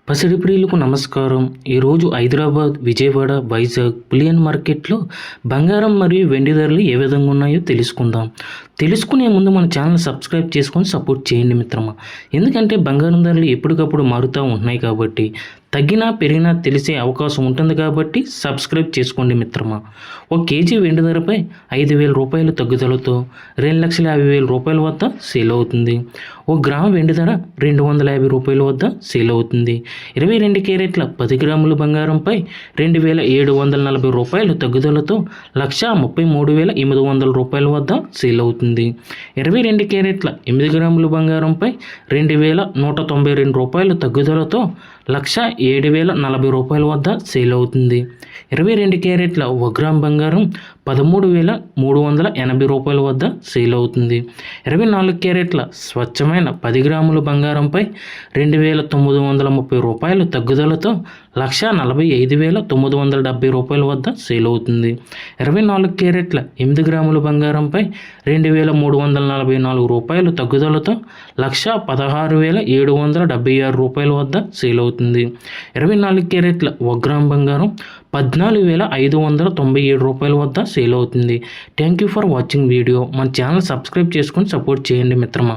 పసిడి ప్రియులకు నమస్కారం. ఈరోజు హైదరాబాద్, విజయవాడ, వైజాగ్ బులియన్ మార్కెట్లో బంగారం మరియు వెండి ధరలు ఏ విధంగా ఉన్నాయో తెలుసుకుందాం. తెలుసుకునే ముందు మన ఛానల్ సబ్స్క్రైబ్ చేసుకొని సపోర్ట్ చేయండి మిత్రమా. ఎందుకంటే బంగారం ధరలు ఎప్పటికప్పుడు మారుతూ ఉంటున్నాయి కాబట్టి తగ్గినా పెరిగినా తెలిసే అవకాశం ఉంటుంది కాబట్టి సబ్స్క్రైబ్ చేసుకోండి మిత్రమా. ఒక కేజీ వెండి ధరపై 5,000 రూపాయలు తగ్గుదలతో 2,50,000 రూపాయల వద్ద సేల్ అవుతుంది. ఒక గ్రాము వెండి ధర 250 రూపాయల వద్ద సేల్ అవుతుంది. 22 క్యారెట్ల 10 గ్రాముల బంగారంపై 2,740 రూపాయలు తగ్గుదలతో 1,33,800 రూపాయల వద్ద సేల్ అవుతుంది. 22 క్యారెట్ల 8 గ్రాముల బంగారంపై 2,192 రూపాయలు తగ్గుదలతో 1,07,040 రూపాయల వద్ద సేల్ అవుతుంది. 22 క్యారెట్ల 1 గ్రామ్ బంగారం 13,380 రూపాయల వద్ద సేల్ అవుతుంది. 24 క్యారెట్ల స్వచ్ఛమైన 10 గ్రాముల బంగారంపై 2,930 రూపాయలు తగ్గుదలతో 1,45,970 రూపాయల వద్ద సేల్ అవుతుంది. 24 క్యారెట్ల 8 గ్రాముల బంగారంపై 2,344 రూపాయలు తగ్గుదలతో 1,16,776 రూపాయల వద్ద సేల్ అవుతుంది. 24 క్యారెట్ల 1 గ్రామ్ బంగారం 14,597 రూపాయల వద్ద సేల్ అవుతుంది. Thank you for watching video. మన ఛానల్ సబ్స్క్రైబ్ చేసుకొని సపోర్ట్ చేయండి మిత్రమా.